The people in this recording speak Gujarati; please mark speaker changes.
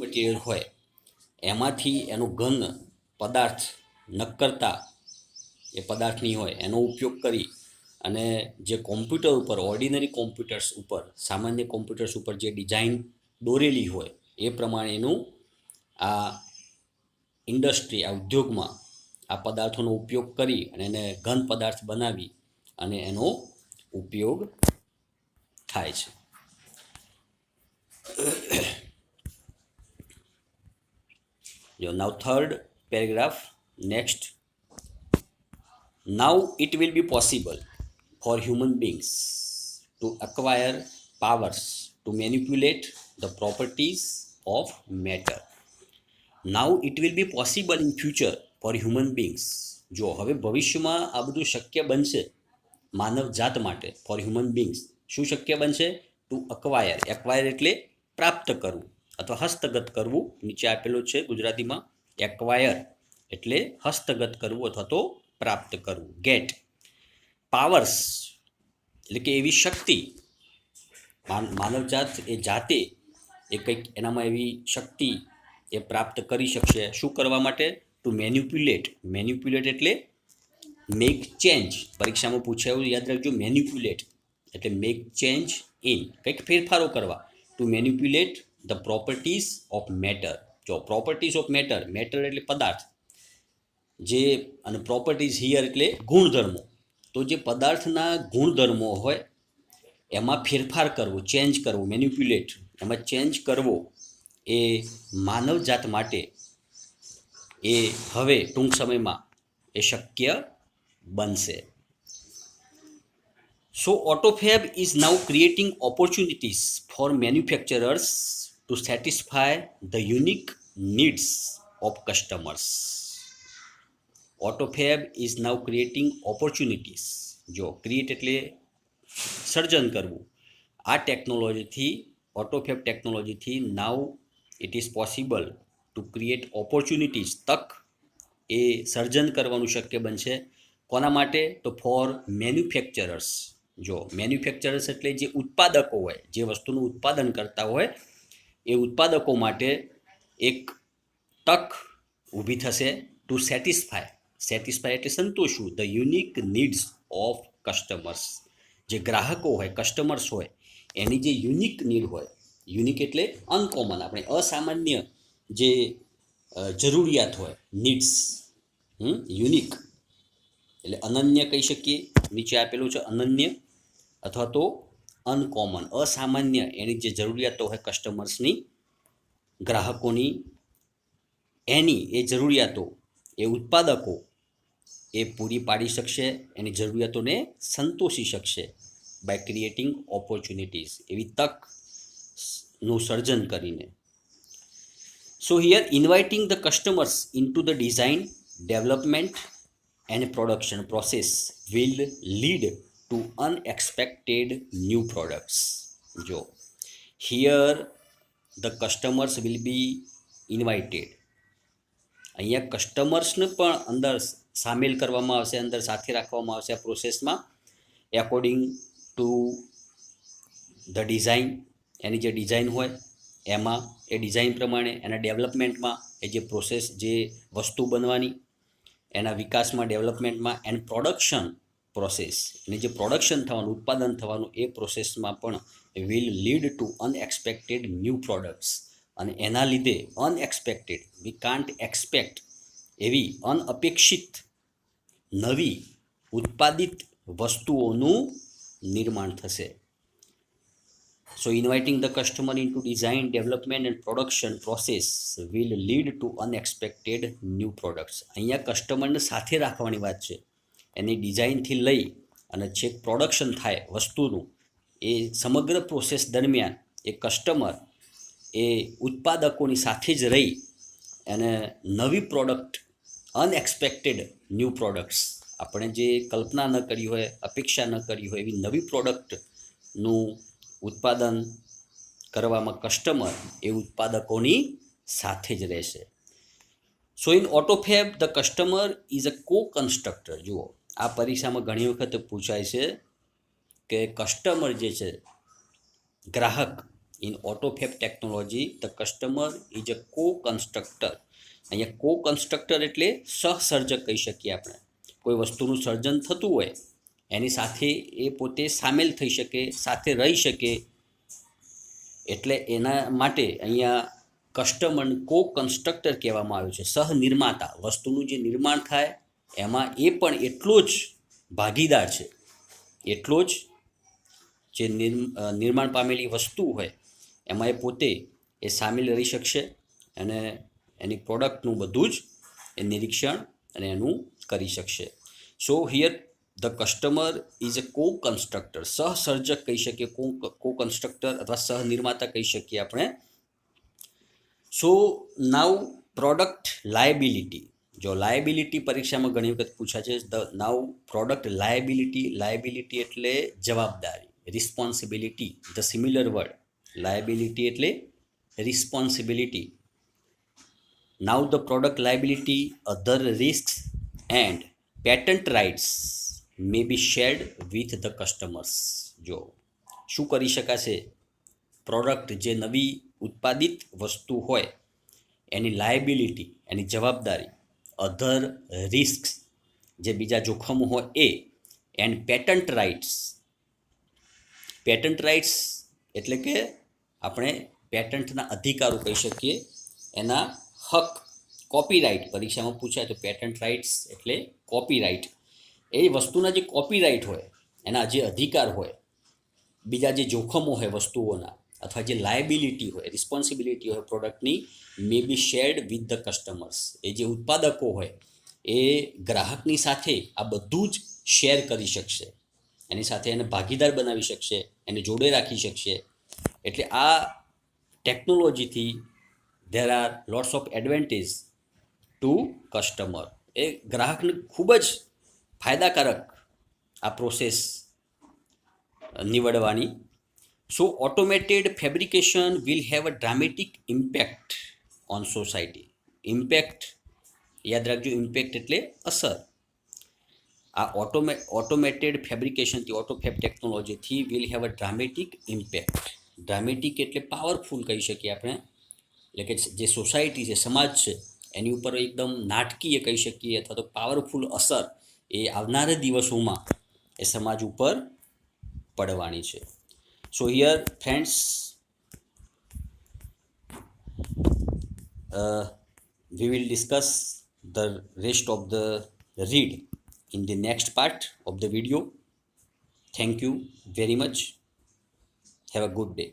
Speaker 1: મટીરિયલ હોય એમાંથી એનો ઘન પદાર્થ નક્કરતા એ પદાર્થની હોય એનો ઉપયોગ કરી અને જે કોમ્પ્યુટર ઉપર ઓર્ડિનરી કોમ્પ્યુટર્સ ઉપર સામાન્ય કોમ્પ્યુટર્સ ઉપર જે ડિઝાઇન દોરેલી હોય એ પ્રમાણેનું આ ઇન્ડસ્ટ્રી આ ઉદ્યોગમાં આ પદાર્થોનો ઉપયોગ કરી અને એને ઘન પદાર્થ બનાવી અને એનો ઉપયોગ થાય છે. Now third paragraph next. Now it will be possible for human beings to acquire powers to manipulate the properties of matter. Now it will be possible in future for human beings. જો હવે ભવિષ્યમાં આ બધું શક્ય બનશે માનવ જાત માટે. ફોર હ્યુમન બીંગ્સ શું શક્ય બનશે? ટુ અક્વાયર. એક્વાયર એટલે પ્રાપ્ત કરવું અથવા હસ્તગત કરવું. નીચે આપેલું છે ગુજરાતીમાં એક્વાયર એટલે હસ્તગત કરવું અથવા તો પ્રાપ્ત કરવું. ગેટ પાવર્સ એટલે કે એવી શક્તિ માનવજાત એ જાતે એ કંઈક એનામાં એવી શક્તિ એ પ્રાપ્ત કરી શકશે. શું કરવા માટે? To manipulate. મેન્યુપ્યુલેટ એટલે મેક ચેન્જ. પરીક્ષામાં પૂછાયું યાદ રાખજો. મેન્યુપ્યુલેટ એટલે મેક ચેન્જ ઇન કંઈક ફેરફારો કરવા. To manipulate the properties of matter. જો પ્રોપર્ટીઝ ઓફ મેટર, મેટર એટલે પદાર્થ જે, અને પ્રોપર્ટીઝ હિયર એટલે ગુણધર્મો. તો જે પદાર્થના ગુણધર્મો હોય એમાં ફેરફાર કરવો, ચેન્જ કરવો, મેન્યુપ્યુલેટ એમાં ચેન્જ કરવો એ માનવ જાત માટે એ હવે ટૂંક સમયમાં એ શક્ય બનશે. So AutoFab is now creating opportunities for manufacturers to satisfy the unique needs of customers. AutoFab is now creating opportunities. જો ક્રિએટ એટલે સર્જન કરવું. આ ટેકનોલોજીથી, AutoFab ટેકનોલોજીથી now it is possible to create opportunities, તક એ સર્જન કરવાનું શક્ય બનશે. કોના માટે? તો ફોર મેન્યુફેક્ચરર્સ. જો મેન્યુફેક્ચરર્સ એટલે જે ઉત્પાદકો હોય, જે વસ્તુનું ઉત્પાદન કરતા હોય એ ઉત્પાદકો માટે એક તક ઊભી થશે. Two satisfy. સેટિસ્ફાય એટલે સંતોષવું. The unique needs of customers. જે ગ્રાહકો હોય, કસ્ટમર્સ હોય એની જે યુનિક નીડ હોય. યુનિક એટલે અનકોમન, આપણે અસામાન્ય જે જરૂરિયાત હોય, નીડ્સ. યુનિક એટલે અનન્ય કહી શકીએ. નીચે આપેલું છે અનન્ય અથવા તો અનકોમન, અસામાન્ય એની જે જરૂરિયાતો હોય કસ્ટમર્સની, ગ્રાહકોની, એની એ જરૂરિયાતો એ ઉત્પાદકો એ પૂરી પાડી શકશે, એની જરૂરિયાતોને સંતોષી શકશે બાય ક્રિએટિંગ ઓપોર્ચ્યુનિટીઝ, એવી તકનું સર્જન કરીને. સો here inviting the customers into the design, development and production process will lead to unexpected new products. જો here the customers will be invited. અહીંયા કસ્ટમર્સને પણ અંદર સામેલ કરવામાં આવશે, અંદર સાથે રાખવામાં આવશે આ પ્રોસેસમાં. એકોર્ડિંગ ટુ ધ ડિઝાઇન, એની જે ડિઝાઇન હોય એમાં, એ ડિઝાઇન પ્રમાણે એના ડેવલપમેન્ટમાં, એ જે પ્રોસેસ, જે વસ્તુ બનવાની એના વિકાસમાં, ડેવલપમેન્ટમાં, એન્ડ પ્રોડક્શન પ્રોસેસ, અને જે પ્રોડક્શન થવાનું, ઉત્પાદન થવાનું એ પ્રોસેસમાં પણ will lead to unexpected new products. અને એના લીધે અનએક્સપેક્ટેડ, વી કાન્ટ એક્સપેક્ટ, એવી અનઅપેક્ષિત નવી ઉત્પાદિત વસ્તુઓનું નિર્માણ થશે. So inviting the customer into design, development and production process will lead to unexpected new products. અહીંયા કસ્ટમરને સાથે રાખવાની વાત છે. એની ડિઝાઇનથી લઈ અને છેક પ્રોડક્શન થાય વસ્તુનું, એ સમગ્ર પ્રોસેસ દરમિયાન એ કસ્ટમર એ ઉત્પાદકોની સાથે જ રહી અને નવી પ્રોડક્ટ, અનએક્સપેક્ટેડ ન્યૂ પ્રોડક્ટ્સ, આપણે જે કલ્પના ન કરી હોય, અપેક્ષા ન કરી હોય એવી નવી પ્રોડક્ટનું ઉત્પાદન કરવામાં કસ્ટમર એ ઉત્પાદકોની સાથે જ રહેશે. So in AutoFab the customer is a co constructor. જુઓ, આ પરીક્ષામાં ઘણી વખત પૂછાય છે કે કસ્ટમર જે છે, ગ્રાહક, in AutoFab technology the customer is a co constructor. અહીંયા કો કન્સ્ટ્રક્ટર એટલે સહસર્જક કહી શકીએ આપણે. કોઈ વસ્તુનું સર્જન થતું હોય એની સાથે એ પોતે સામેલ થઈ શકે, સાથે રહી શકે, એટલે એના માટે અહીંયા કસ્ટમર કો કન્સ્ટ્રક્ટર કહેવામાં આવ્યું છે. સહનિર્માતા, વસ્તુનું જે નિર્માણ થાય એમાં એ પણ એટલો જ ભાગીદાર છે, એટલો જ જે નિર્માણ પામેલી વસ્તુ હોય એમાં એ પોતે એ સામેલ રહી શકશે અને એની પ્રોડક્ટનું બધું જ એ નિરીક્ષણ અને એનું કરી શકશે. સો here the customer is a co constructor. સહસર્જક કહી શકીએ, કો કન્સ્ટ્રક્ટર અથવા સહનિર્માતા કહી શકીએ આપણે. સો નાવ પ્રોડક્ટ લાયબિલિટી. જો લાયબિલિટી પરીક્ષામાં ઘણી વખત પૂછાય છે. ધ નાવ પ્રોડક્ટ લાયબિલિટી એટલે જવાબદારી, responsibility. The similar word. Liability એટલે responsibility. Now the product liability, other risks and patent rights may be shared with the customers. જો શું કરી શકાશે? પ્રોડક્ટ જે નવી ઉત્પાદિત વસ્તુ હોય એની લાયબિલિટી, એની જવાબદારી, અધર રિસ્ક્સ જે બીજા જોખમો હોય એ, and patent rights. Patent rights એટલે કે આપણે પેટન્ટના અધિકારો કહી શકીએ, એના હક. કોપીરાઇટ પરીક્ષામાં પૂછાય તો પેટન્ટ રાઇટ્સ એટલે કોપીરાઇટ. એ વસ્તુના જે કોપીરાઇટ હોય, એના જે અધિકાર હોય, બીજા જે જોખમો હોય વસ્તુઓના, અથવા જે લાયબિલિટી હોય, રિસ્પોન્સિબિલિટી હોય પ્રોડક્ટની, મે be shared with the customers. એ જે ઉત્પાદકો હોય એ ગ્રાહકની સાથે આ બધું જ શેર કરી શકશે, એની સાથે એને ભાગીદાર બનાવી શકશે, એને જોડે રાખી શકશે. એટલે આ ટેકનોલોજીથી there are lots of advantage to customer. એ ગ્રાહકને ખૂબ જ ફાયદાકારક આ પ્રોસેસ નીવડવાની. So automated fabrication will have a dramatic impact on society. Impact યાદ રાખજો, ઇમ્પેક્ટ એટલે અસર. આ ઓટોમેટેડ ફેબ્રિકેશનથી, ઓટોફેબ ટેકનોલોજીથી will have a dramatic impact. Dramatic એટલે પાવરફુલ કહી શકીએ આપણે. એટલે કે જે સોસાયટી છે, સમાજ છે, એની ઉપર એકદમ નાટકીય કહી શકીએ અથવા તો પાવરફુલ અસર એ આવનારા દિવસોમાં એ સમાજ ઉપર પડવાની છે. સો here friends, we will discuss the rest of the read in the next part of the video. Thank you very much. Have a good day.